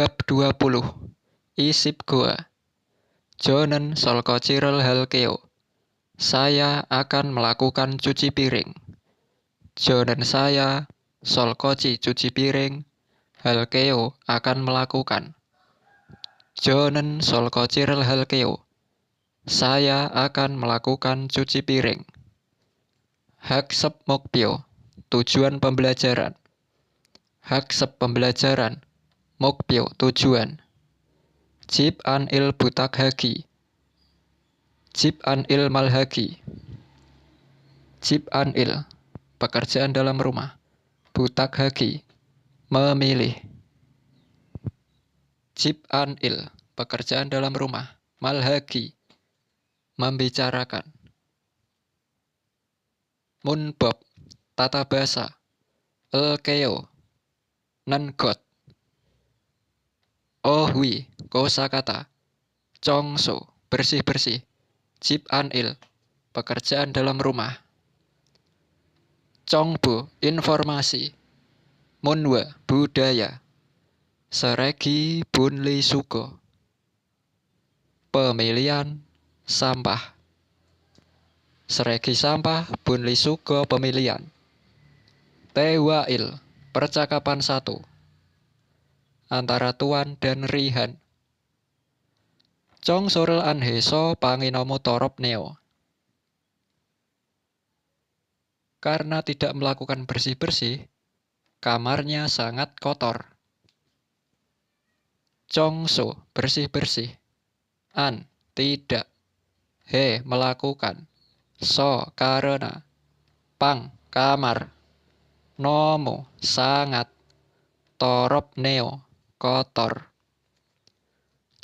Bab 20. Isip Goa. Jonen solkocirel halkeo. Saya akan melakukan cuci piring. Jonen saya solkoci cuci piring. Halkeo akan melakukan. Jonen solkocirel halkeo. Saya akan melakukan cuci piring. Haksep mokpio. Tujuan pembelajaran. Haksep pembelajaran. Mokpio tujuan. Jip an il butak hagi. Jip an il malhagi. Jip an il pekerjaan dalam rumah. Butak hagi memilih. Jip an il pekerjaan dalam rumah. Malhagi membicarakan. Munbob tata bahasa. Elkeo nengot. Ohwi kosakata. Congso bersih-bersih. Jip an il pekerjaan dalam rumah. Congbo informasi. Munwa budaya. Seregi bunli suko. Pemilihan sampah. Seregi sampah bunli suko pemilihan. Tewail percakapan satu antara Tuan dan Rihan. Cong sorel anheso panginomu torop neo. Karena tidak melakukan bersih-bersih, kamarnya sangat kotor. Congso bersih-bersih. An tidak. He melakukan. So karena. Pang kamar. Nomo sangat. Torop neo kotor.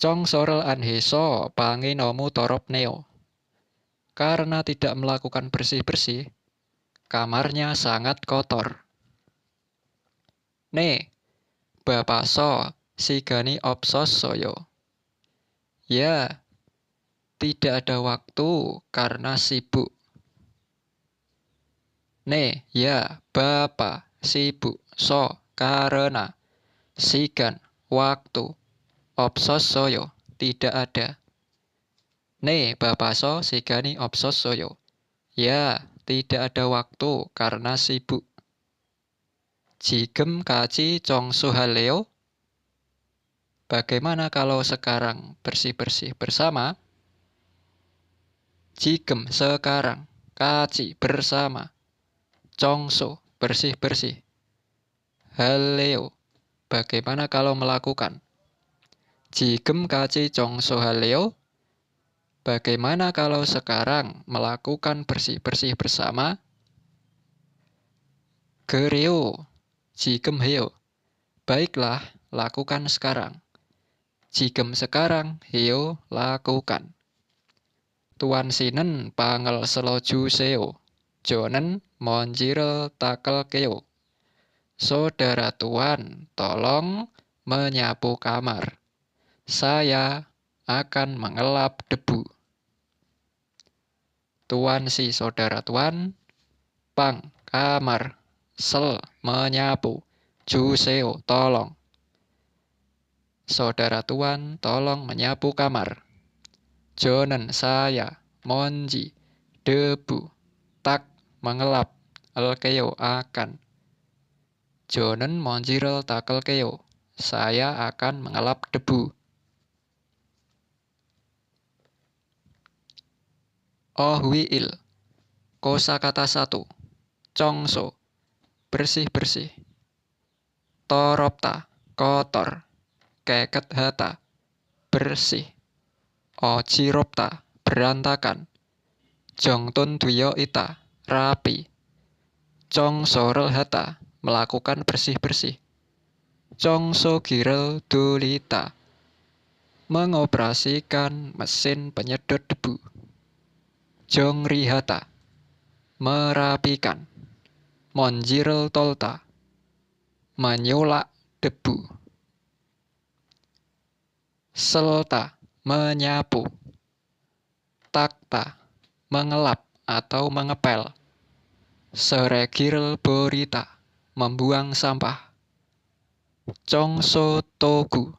Cong sorel anheso panginomu torop neo. Karena tidak melakukan bersih-bersih, kamarnya sangat kotor. Ne, bapak so sigani opsos soyo. Ya, tidak ada waktu karena sibuk. Ne, ya, bapak sibuk so karena sigan waktu. Opsos soyo tidak ada. Ne, bapak so sigani opsos soyo. Ya, tidak ada waktu karena sibuk. Jigem kaci congsu haleo. Bagaimana kalau sekarang bersih-bersih bersama? Jigem sekarang. Kaci bersama. Congso bersih-bersih. Haleo. Bagaimana kalau melakukan? Jigem kaci congso haleo. Bagaimana kalau sekarang melakukan bersih-bersih bersama? Gereo. Jigem heo. Baiklah, lakukan sekarang. Jigem sekarang, heo lakukan. Tuan sinen pangel seloju seo. Jonen monjirel takel keo. Saudara Tuan, tolong menyapu kamar. Saya akan mengelap debu. Tuan si saudara Tuan, pang kamar, sel menyapu, juseo tolong. Saudara Tuan tolong menyapu kamar. Jonen saya, monji, debu, tak mengelap, elkeo akan. Jonen monjirel takel keo, saya akan mengelap debu. Ohwiil kosakata 1. Congso bersih-bersih. Toropta kotor. Keket hata bersih. Ojiropta berantakan. Jongtun duyo ita rapi. Congsorel hata melakukan bersih-bersih. Congso girel dulita mengoperasikan mesin penyedot debu. Jongrihata merapikan. Monjirel tolta menyulak debu. Selta menyapu. Takta mengelap atau mengepel. Seregirel borita membuang sampah. Congso togu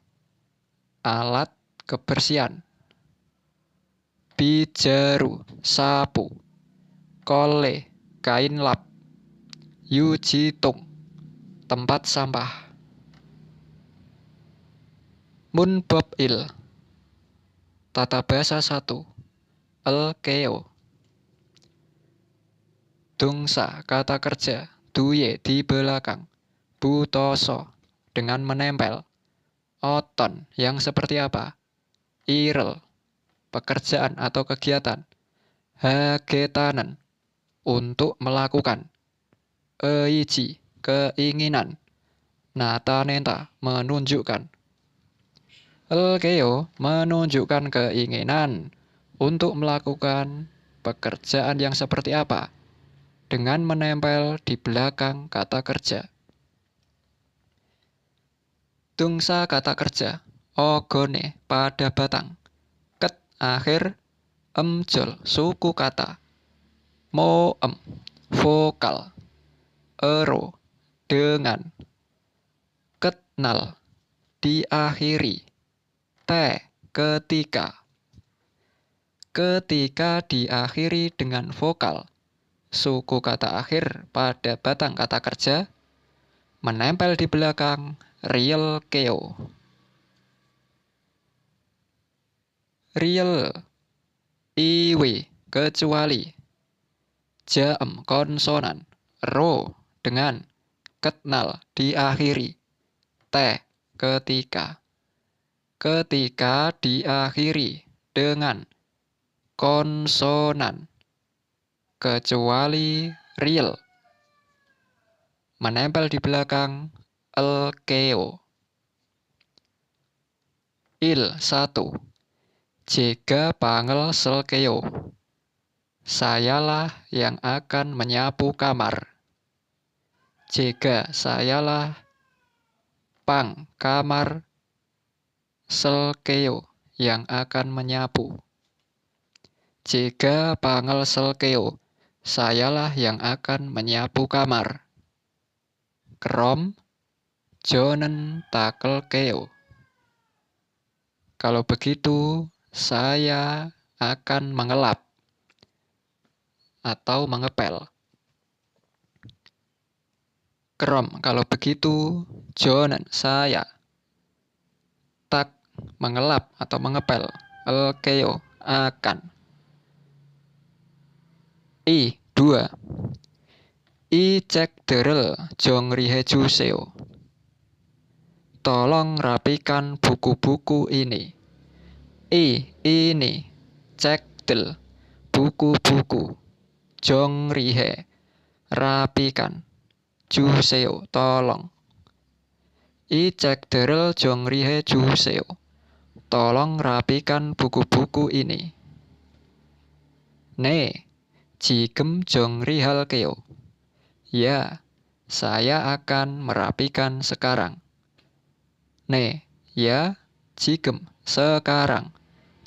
alat kebersihan. Bijaru, sapu. Kole, kain lap. Yujitung, tempat sampah. Munbobil, tata bahasa 1. Elkeo. Dungsa, kata kerja. Duye, di belakang. Butoso, dengan menempel. Oton, yang seperti apa? Irel, pekerjaan atau kegiatan. Hagetanen, untuk melakukan. Eiji, keinginan. Natanenta, menunjukkan. Elkeo, menunjukkan keinginan untuk melakukan pekerjaan yang seperti apa dengan menempel di belakang kata kerja. Dungsa kata kerja. Ogone, pada batang. Ket, akhir. Emjol, suku kata. Moem, vokal. Ero, dengan. Ketnal, diakhiri. Te, ketika. Ketika diakhiri dengan vokal, suku kata akhir pada batang kata kerja menempel di belakang real keo. Real, iwi, kecuali. Jaem, konsonan. Ro, dengan. Ketnal, diakhiri. Te, ketika. Ketika diakhiri dengan konsonan, kecuali real, menempel di belakang elkeo. Il, 1. Jega pangel selkeo. Sayalah yang akan menyapu kamar. Jega, sayalah. Pang, kamar. Selkeo, yang akan menyapu. Jega pangel selkeo. Sayalah yang akan menyapu kamar. Krom, jonen takel keo. Kalau begitu, saya akan mengelap atau mengepel. Krom, kalau begitu, jonen, saya. Tak, mengelap atau mengepel. Elkeo, akan. I, 2. I cek derel jongrihe juseo. Tolong rapikan buku-buku ini. Ini. Cek del, buku-buku. Jongrihe, rapikan. Juseo, tolong. I cek derel jongrihe juseo. Tolong rapikan buku-buku ini. Ne, jigem jongrihal keo. Ya, saya akan merapikan sekarang. Ne, ya, jigem, sekarang.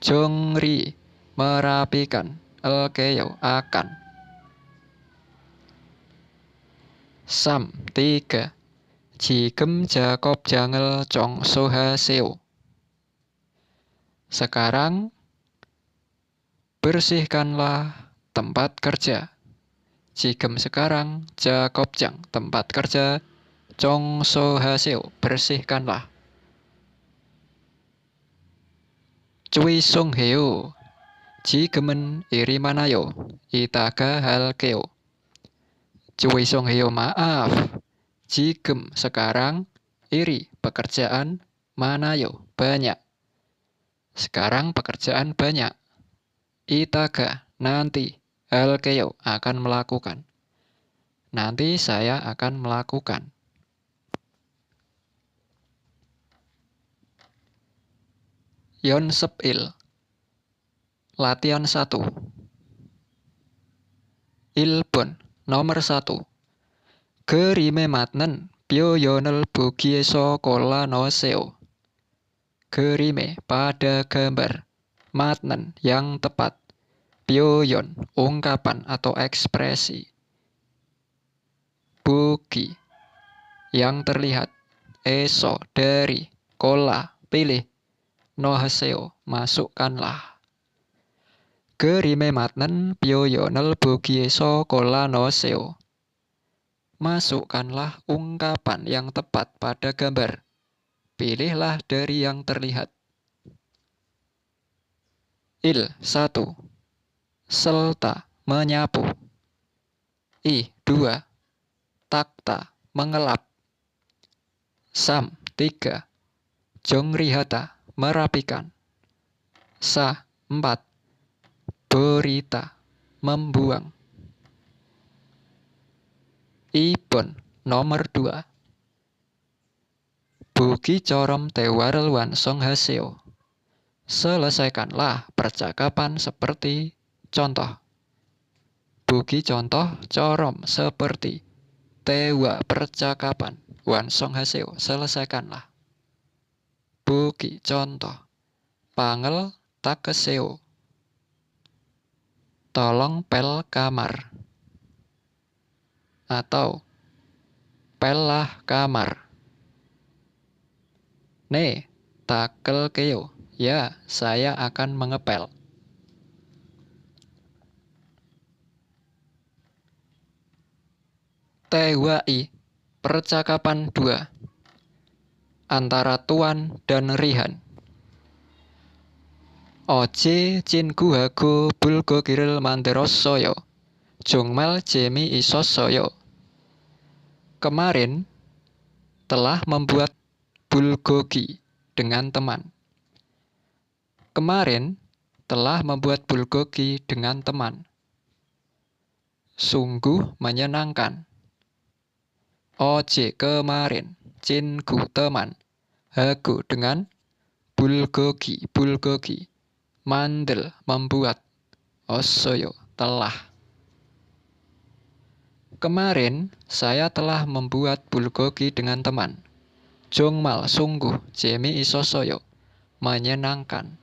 Jongri, merapikan. Elkeo, akan. Sam, 3. Jigem Jakob jangel cong soha seo. Sekarang, bersihkanlah tempat kerja. Jigem sekarang, Jakob jang, tempat kerja. Cong soha seo, bersihkanlah. Cui song heo. Jigemen irimanayo. Itaga hal keo. Cui song heo, maaf. Jigem sekarang, iri pekerjaan, manayo banyak. Sekarang pekerjaan banyak. Itaga, nanti. Elkeo, akan melakukan. Nanti saya akan melakukan. Yonsep-il. Latihan 1. Ilbon, nomor 1. Gerime matnen, pyoyonel bugieso kola no seo. Gerime, pada gambar. Matnen, yang tepat. Pyoyon, ungkapan atau ekspresi. Bugi, yang terlihat. Eso, dari. Kola, pilih. no haseo, masukkanlah. Gerime matnen pyoyonel bogieso kola no haseo. Masukkanlah ungkapan yang tepat pada gambar. Pilihlah dari yang terlihat. 1. Selta, menyapu. 2. Takta, mengelap. 3. Jongrihata, merapikan. 4. Berita, membuang. Ibon, nomor 2. Buki corom tewarelwan song haseo. Selesaikanlah percakapan seperti contoh. Buki contoh corom seperti tewa percakapan wan song haseo. Selesaikanlah. Buki contoh pangel takeseo. Tolong pel kamar. Atau pellah kamar. Ne, takel keo. Ya, saya akan mengepel. Tewai, percakapan 2 antara Tuan dan Rihan. Oje cinku hago bulgo kiril manderos soyo. Jungmel jemi isos soyo. Kemarin telah membuat bulgogi dengan teman. Kemarin telah membuat bulgogi dengan teman. Sungguh menyenangkan. Oje kemarin, cinku teman, hago dengan, bulgogi, mandel membuat, osoyo telah. Kemarin saya telah membuat bulgogi dengan teman. Jongmal sungguh, jemi isosoyo, menyenangkan.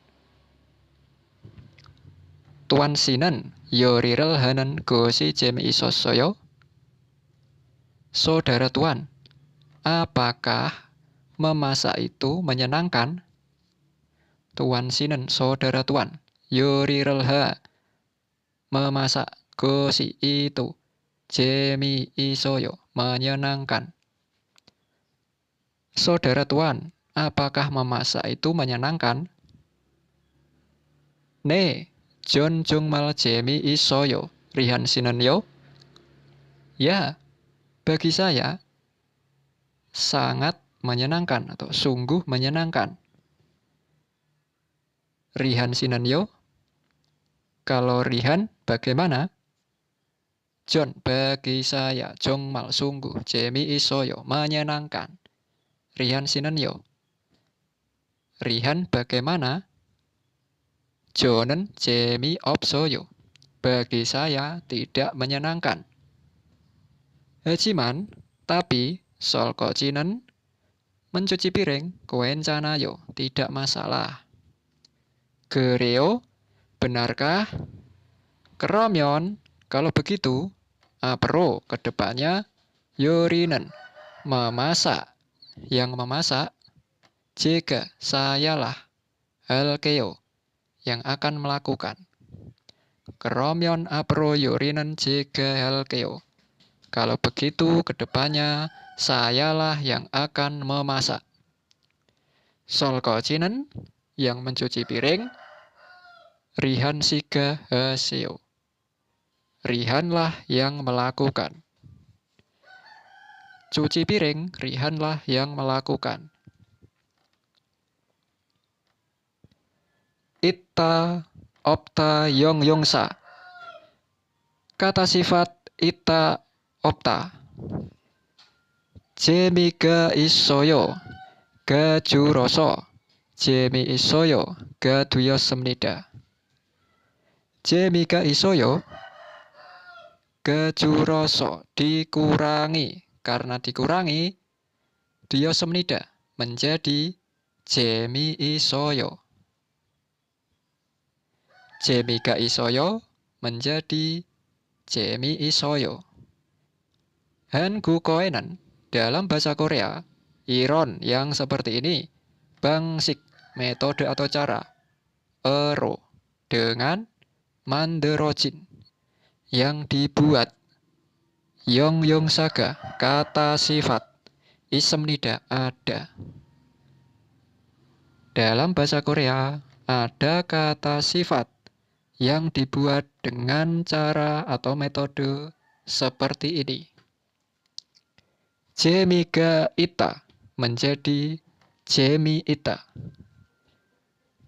Tuan Sinen, yorirel hanen gosi jemi isosoyo. Saudara Tuan, apakah memasak itu menyenangkan? Tuan Sinen, saudara Tuan, yorirel ha, memasak gosi itu. Jemi isoyo, menyenangkan. Saudara Tuan, apakah memasak itu menyenangkan? Ne, John jungmal jemi isoyo, Rihan sinenyo. Ya, bagi saya sangat menyenangkan atau sungguh menyenangkan. Rihan sinenyo. Kalau Rihan bagaimana? John, bagi saya jongmal sungguh jemi isoyo, menyenangkan. Rihan sinenyo. Rihan bagaimana? Jonen jemi opsoyo. Bagi saya tidak menyenangkan. Hajiman, tapi solko cinen mencuci piring kewencanayo, tidak masalah. Gereo, benarkah? Keromyon, kalau begitu, apro kedepannya yorinen, memasak. Yang memasak, jika sayalah halkeo yang akan melakukan. Keromyon apro yorinen jika halkeo. Kalau begitu kedepannya sayalah yang akan memasak. Solko cinen yang mencuci piring, Rihan siga haseo. Rihanlah yang melakukan. Cuci piring, Rihanlah yang melakukan. Ita opta yong yongsa. Kata sifat ita opta. Jemi ga isoyo, ga juroso. Jemi isoyo, ga duyo semnida. Jemi ga isoyo, ga juroso, dikurangi. Karena dikurangi, duyo semnida menjadi jemi isoyo. Jemi ga isoyo menjadi jemi isoyo. Hangu koenan dalam bahasa Korea, iron yang seperti ini bangsik metode atau cara. Ero, dengan manderojin, yang dibuat. Yong saga, kata sifat. Isem nida, ada. Dalam bahasa Korea, ada kata sifat yang dibuat dengan cara atau metode seperti ini. Jemiga ita menjadi jemi ita.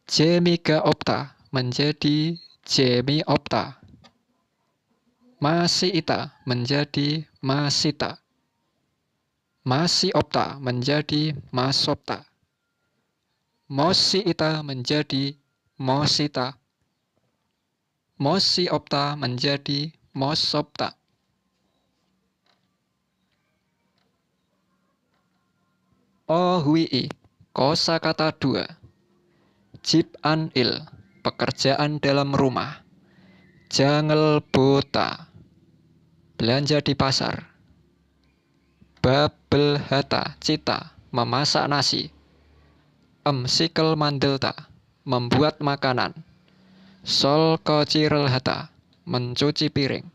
Jemiga opta menjadi jemi opta. Masi ita menjadi masita. Masi opta menjadi masopta. Mosi ita menjadi mosita. Mosi opta menjadi mosopta. Ohui, kosakata 2. Jip an il, pekerjaan dalam rumah. Jangel bota, belanja di pasar. Babel hata, cita, memasak nasi. Sikel mandelta, membuat makanan. Sol kocirel hata, mencuci piring.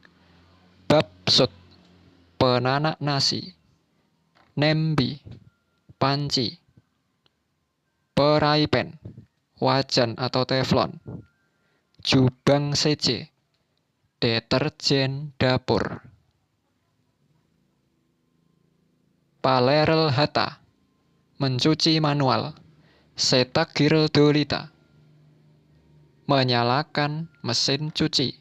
Babsut, penanak nasi. Nembi, panci. Peraipen, wajan atau teflon. Jubang sece, deterjen dapur. Palerel hata, mencuci manual. Setakgirel dolita, menyalakan mesin cuci.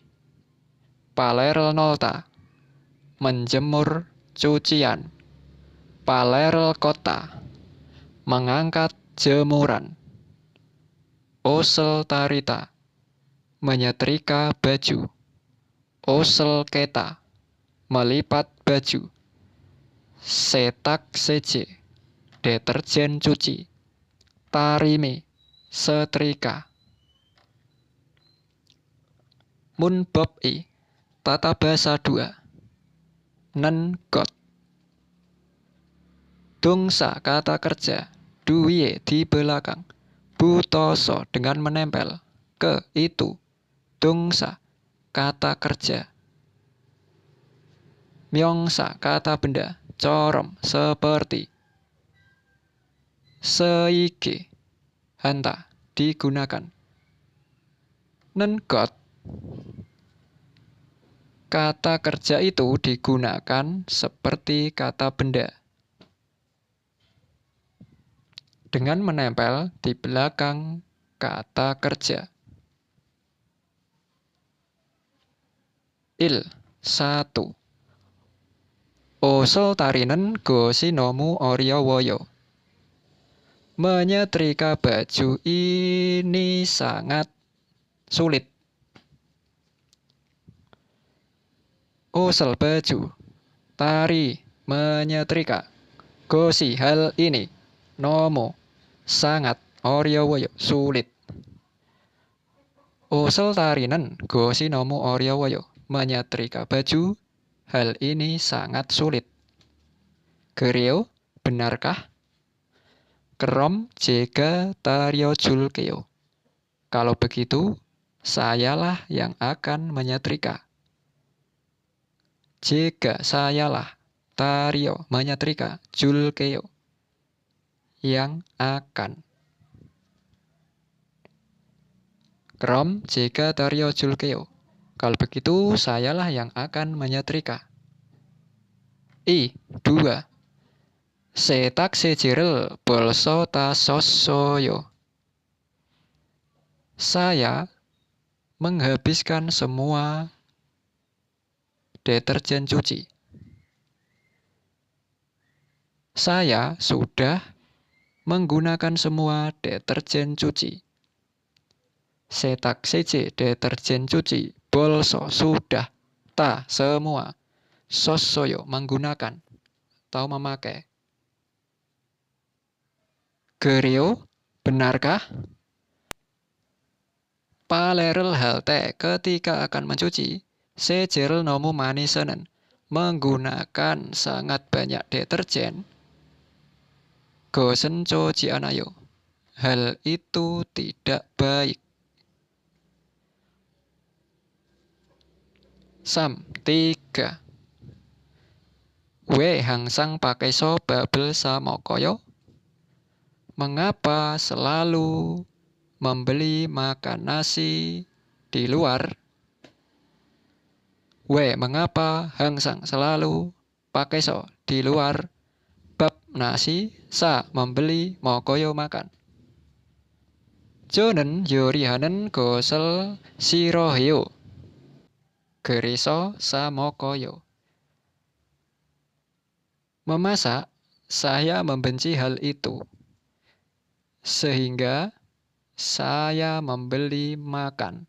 Palerel nolta, menjemur cucian. Palerel kota, mengangkat jemuran. Osel tarita, menyetrika baju. Osel keta, melipat baju. Setak seje, deterjen cuci. Tarime, setrika. Munbob i, tata bahasa 2. Nen got. Dungsa, kata kerja. Duwie, di belakang. Butoso, dengan menempel. Ke, itu. Dungsa, kata kerja. Myongsa, kata benda. Corom, seperti. Seike, hanta, digunakan. Nengot, kata kerja itu digunakan seperti kata benda. Dengan menempel di belakang kata kerja. Il, 1. Osel tarinen gosinomu oryowoyo. Menyetrika baju ini sangat sulit. Osel baju, tari, menyetrika. Gosi, hal ini. Nomo, sangat. Oryowoyo, sulit. Osel tarinen gosinomu oryowoyo. Menyetrika baju, hal ini sangat sulit. Gereo, benarkah? Kerom jega taryo julkeo. Kalau begitu, sayalah yang akan menyetrika. Jega, sayalah. Taryo, menyetrika. Julkeo, yang akan. Kerom jega taryo julkeo. Kalau begitu, sayalah yang akan menyetrika. I, 2. Setak sejirel bolso ta sosoyo. Saya menghabiskan semua deterjen cuci. Saya sudah menggunakan semua deterjen cuci. Setak seje, deterjen cuci. Bolso, sudah. Ta, semua. Sosoyo, menggunakan atau memakai. Gereo, benarkah? Palerel halte, ketika akan mencuci. Sejerel nomu manisenen, menggunakan sangat banyak deterjen. Gosen cuci anayo, hal itu tidak baik. Sam 3. We hangsang pakai so babel samokoyo. Mengapa selalu membeli makan nasi di luar? We mengapa hangsang selalu pakai so di luar bab nasi sa membeli mokoyo makan. Jonen yorihanen gosel sirohyo. Geriso samokoyo. Memasak, saya membenci hal itu. Sehingga saya membeli makan.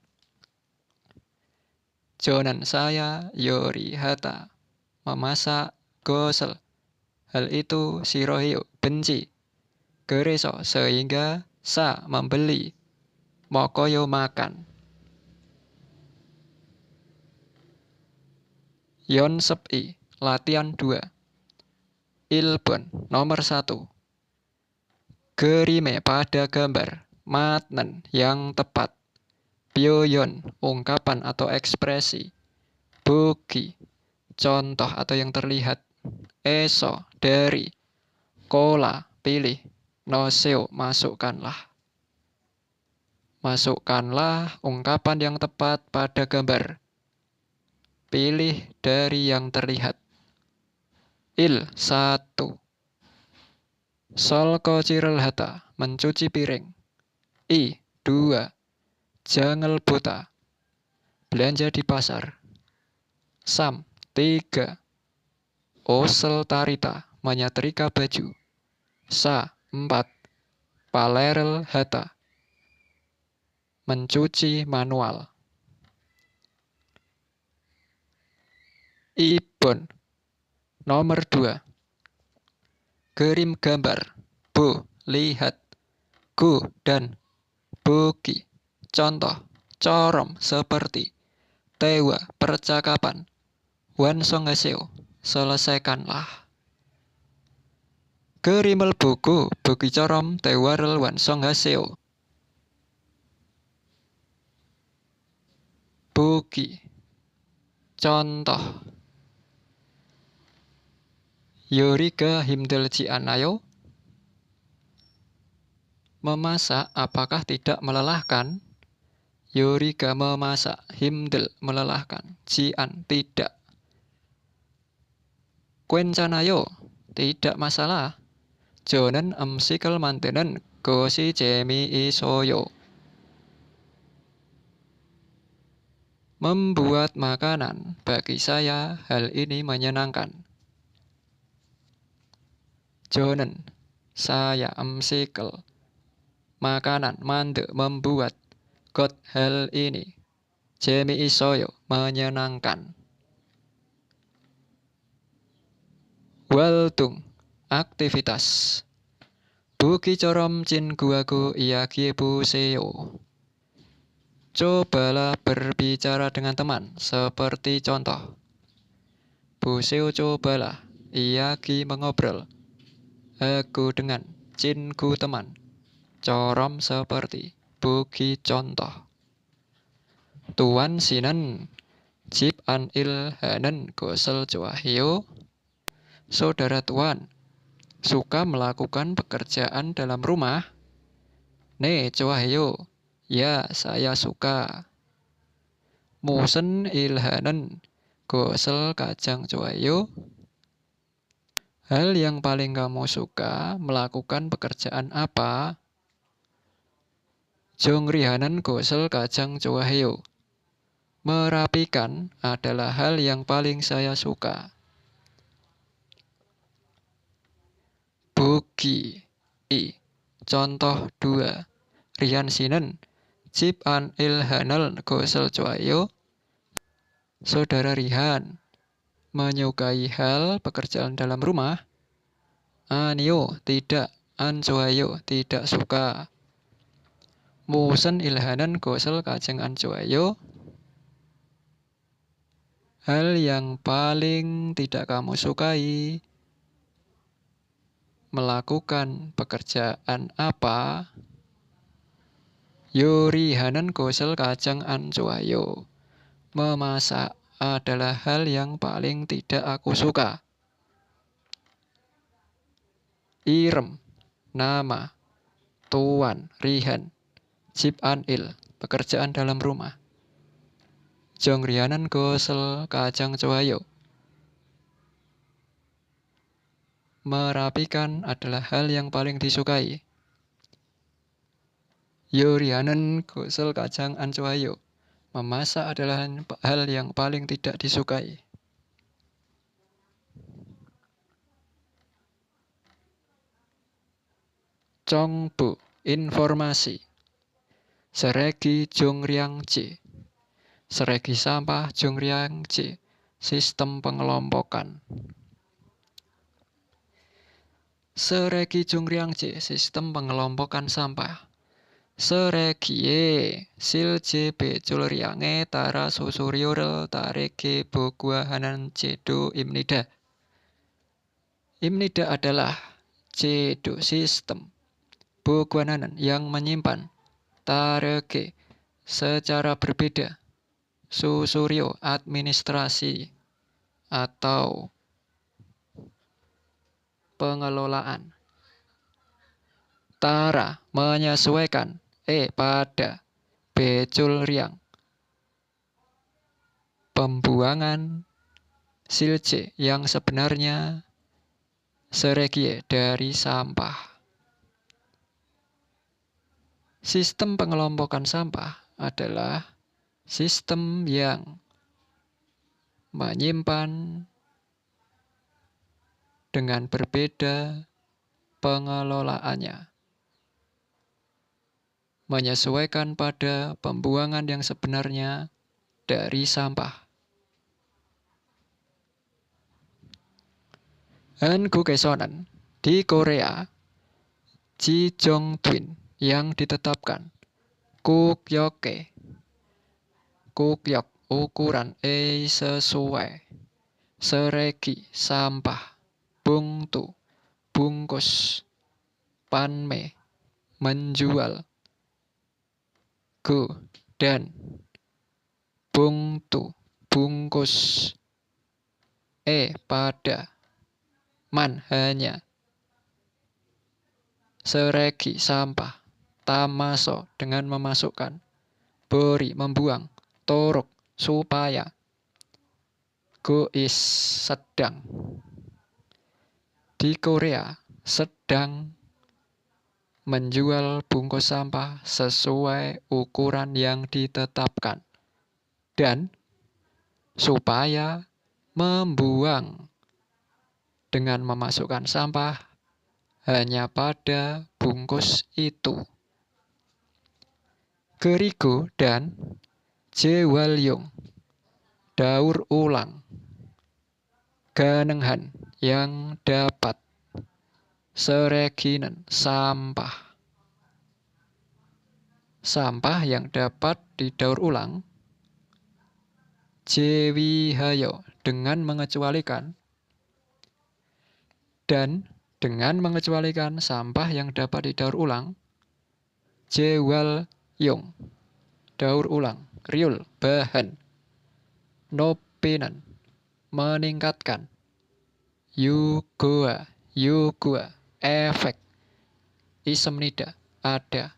Jonan saya yorihata. Memasak, gosel. Hal itu sirohyo, benci. Gereso, sehingga sa membeli. Mokoyo makan. Yon sepi, latihan 2. Ilbon, nomor 1. Gerime pada gambar. Matnen, yang tepat. Pyoyon, ungkapan atau ekspresi. Bogi, contoh atau yang terlihat. Eso, dari. Kola, pilih. Noseo, masukkanlah. Masukkanlah ungkapan yang tepat pada gambar. Pilih dari yang terlihat. 1. Solko cirelhata, mencuci piring. 2. Jangal buta, belanja di pasar. Sam 3. Osel tarita, menyetrika baju. Sa 4. Palerel hata, mencuci manual. Ibon, nomor 2. Kirim gambar. Bu, lihat. Gu dan bogi. Contoh, corom, seperti. Tewa, percakapan. Wan songaseo, selesaikanlah. Kirimel buku, bogi corom, tewarel wan songaseo. Bogi. Contoh. Yorika himdelji anayo. Memasak apakah tidak melelahkan? Yorika memasak, himdel melelahkan, jian tidak. Kwencanayo tidak masalah. Jonen emsikel mantenen gosi jemi isoyo. Membuat makanan, bagi saya hal ini menyenangkan. Jonen, saya emsikel. Makanan, mande, membuat. Got, hal ini. Jemi isoyo, menyenangkan. Waltung, aktivitas. Buki corom cin guaku iyakie buseo. Cobalah berbicara dengan teman, seperti contoh. Buseo cobalah, iyaki mengobrol. Aku dengan, cinku teman. Corom seperti, buki contoh. Tuan sinan, jip an ilhanen gosel joahyo. Saudara tuan, suka melakukan pekerjaan dalam rumah? Ne joahyo, ya saya suka. Musen ilhanen gosel kacang joahyo. Hal yang paling kamu suka melakukan pekerjaan apa? Jongrihanen gosel kacang joahyo. Merapikan adalah hal yang paling saya suka. Bugi. Contoh 2. Rian sinen. Jip an ilhanel gosel joahyo. Saudara Rihan menyukai hal pekerjaan dalam rumah? Anio tidak, anjoayo tidak suka. Musen ilhanan gosel kacang anjoayo. Hal yang paling tidak kamu sukai. Melakukan pekerjaan apa? Yorihanan gosel kacang ancoayo. Memasak adalah hal yang paling tidak aku suka. Irem, nama, tuan, rihan, Jip anil, pekerjaan dalam rumah. Jongrianan gosel kacang coayo. Merapikan adalah hal yang paling disukai. Yorianan gosel kacang ancoayo. Memasak adalah hal yang paling tidak disukai. Congbu, informasi. Seregi Jongriang C. Seregi sampah Jongriang C. Sistem pengelompokan. Seregi Jongriang C. Sistem pengelompokan sampah. Seregie silje beculriange tara susuriore tarege boguahanan cedo imnida. Imnida adalah cedo sistem boguahanan yang menyimpan tarege secara berbeda susurio administrasi atau pengelolaan. Tara menyesuaikan pada becul riang pembuangan silce yang sebenarnya seregie dari sampah. Sistem pengelompokan sampah adalah sistem yang menyimpan dengan berbeda pengelolaannya, menyesuaikan pada pembuangan yang sebenarnya dari sampah. Hangukesonan di Korea, Jijongtwin yang ditetapkan, Kukyoke, Kukyok ukuran sesuai, seregi sampah, bungtu bungkus, panme menjual, go dan bungtu bungkus, pada man hanya, seregi sampah, tamaso dengan memasukkan, beri membuang, torok supaya, go is sedang. Di Korea sedang menjual bungkus sampah sesuai ukuran yang ditetapkan dan supaya membuang dengan memasukkan sampah hanya pada bungkus itu. Gerigo dan Jewalyong daur ulang ganenghan yang dapat sereginen sampah. Sampah yang dapat didaur ulang jewihayo dengan mengecualikan dan dengan mengecualikan sampah yang dapat didaur ulang jewalyong daur ulang riul bahan nopinan meningkatkan yugua efek isemnida ada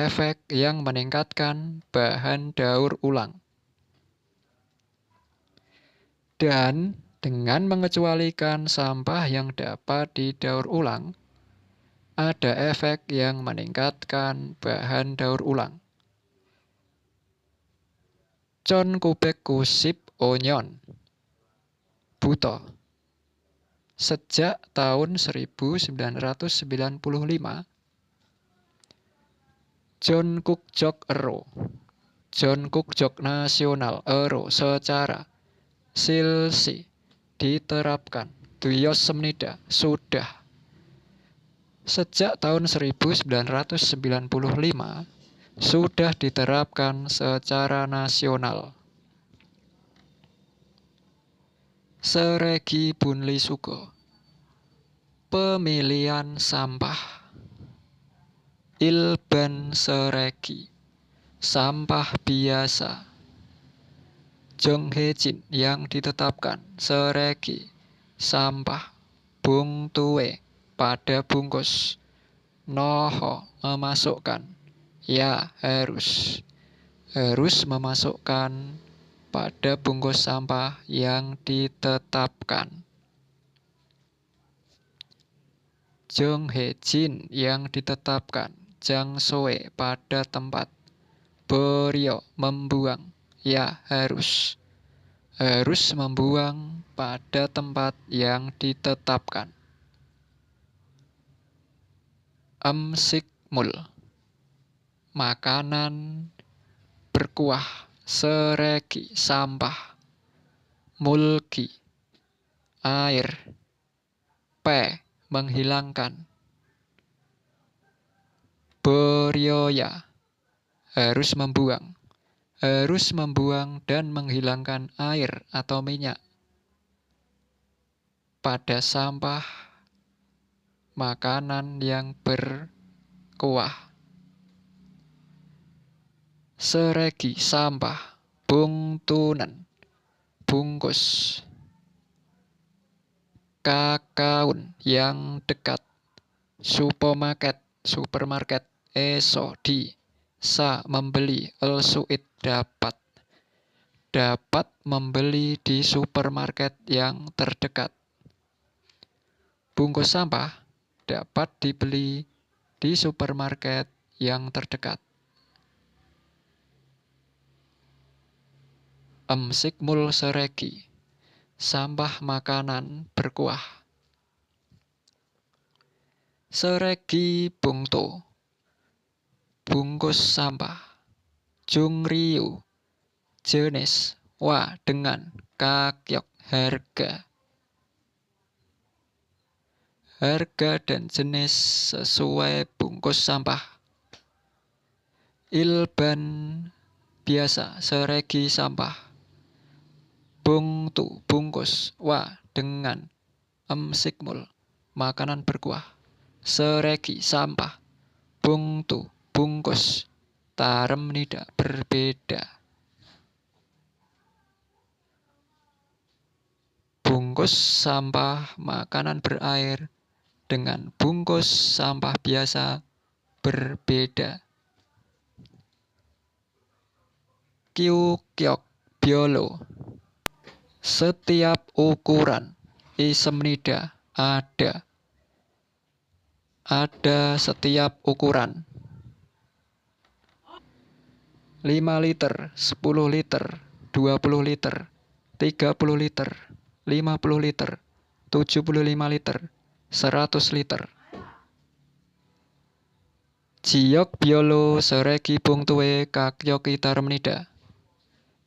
efek yang meningkatkan bahan daur ulang dan dengan mengecualikan sampah yang dapat didaur ulang ada efek yang meningkatkan bahan daur ulang. Con kubek kusip onyon buto. Sejak tahun 1995, John Kukjok Nasional Ero secara silsi diterapkan Tuyos Semnida sudah sejak tahun 1995 sudah diterapkan secara nasional. Seregi Bunli Sugo, pemilihan sampah. Ilban seregi, sampah biasa. Jonghejin yang ditetapkan, seregi, sampah. Bung tuwe, pada bungkus. Noho, memasukkan. Ya, harus. Harus memasukkan pada bungkus sampah yang ditetapkan. Jonghejin yang ditetapkan, jangsoe, pada tempat. Boryo, membuang. Ya, harus. Harus membuang pada tempat yang ditetapkan. Emsikmul, makanan berkuah. Seregi, sampah. Mulki, air. P, menghilangkan. Boryoya, harus membuang. Harus membuang dan menghilangkan air atau minyak pada sampah makanan yang berkuah. Seregi, sampah. Bungtunen, bungkus. Kakaun, yang dekat. Supermarket. Eso, di. Sa, membeli. Elsuit, dapat. Dapat membeli di supermarket yang terdekat. Bungkus sampah dapat dibeli di supermarket yang terdekat. Emsikmul seregi, sampah makanan berkuah. Seregi bungto, bungkus sampah. Jungriu, jenis. Wa, dengan. Kakyok, harga. Harga dan jenis sesuai bungkus sampah. Ilban, biasa. Seregi, sampah. Bungtu, bungkus. Wa, dengan. Emsikmul, makanan berkuah. Seregi, sampah. Bungtu, bungkus. Tarem nida, berbeda. Bungkus sampah makanan berair dengan bungkus sampah biasa berbeda. Kyukyok, biolo. Setiap ukuran. Isemnida, ada. Ada setiap ukuran. 5 liter, 10 liter, 20 liter, 30 liter, 50 liter, 75 liter, 100 liter. Jiok biolo seregi bungtuwe kakyoki taremnida.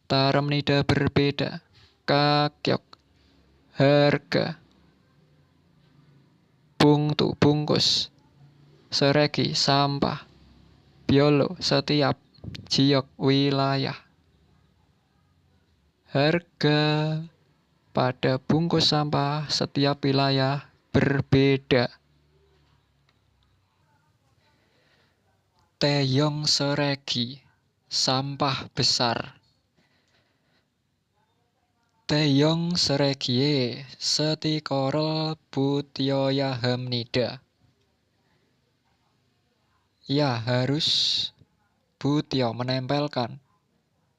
Taremnida berbeda. Kakyok, harga. Bungtu, bungkus. Seregi, sampah. Biolo, setiap. Jiok, wilayah. Harga pada bungkus sampah setiap wilayah berbeda. Teyong seregi, sampah besar. Teyong seregie, setikorel butyoya hamnida. Ya, harus. Butyo, menempelkan.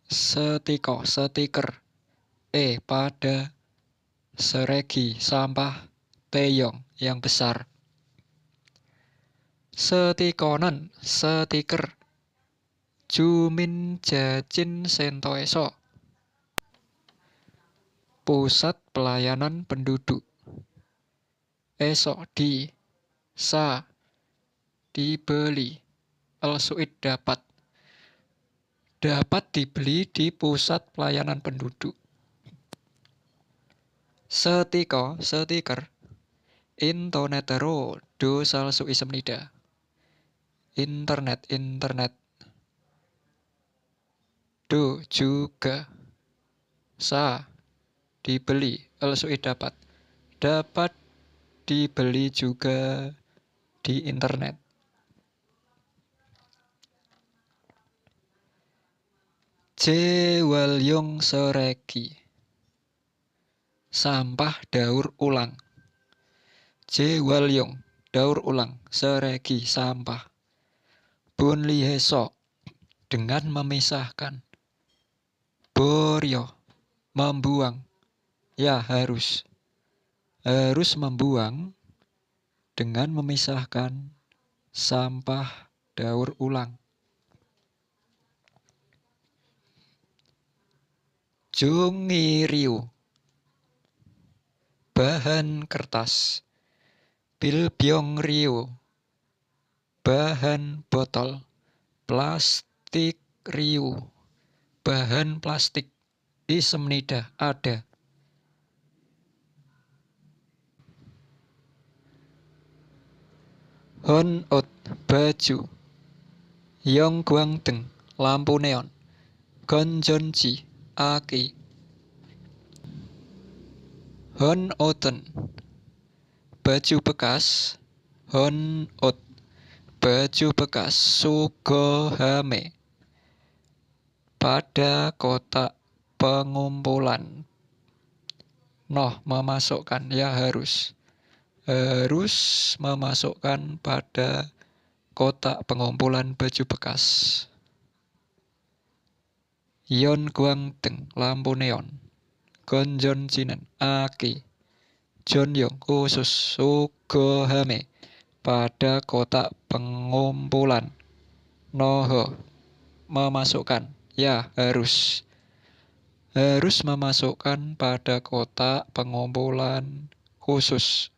Setiko, stiker. Pada. Seregi, sampah. Teyong, yang besar. Setikonen, stiker. Jumin jajin sentoeso, pusat pelayanan penduduk. Esok, di. Sa, dibeli. Elsuit, dapat. Dapat dibeli di pusat pelayanan penduduk. Setiko, stiker. Intonetero, do salsu isemnida. Internet. Do, juga. Sa, dibeli. Elsuit, dapat. Dapat dibeli juga di internet. Jewalyong seregi. Sampah daur ulang. Jewalyong daur ulang, seregi sampah. Bunliheso dengan memisahkan. Boryo membuang. Ya harus. Harus membuang dengan memisahkan sampah daur ulang. Jongiriu bahan kertas. Bilbyongriu bahan botol. Plastik riu bahan plastik. Isemnida ada. Honot baju. Yongguangdeng lampu neon. Gonjonji aki. Honoten baju bekas. Honot baju bekas. Sugohame pada kotak pengumpulan. Noh memasukkan, ya harus. Harus memasukkan pada kotak pengumpulan baju bekas. Yongguangdeng lampu neon. Gonjonjinen aki. Jonyong khusus. Sugohame pada kotak pengumpulan. Noho memasukkan, ya harus. Harus memasukkan pada kotak pengumpulan khusus.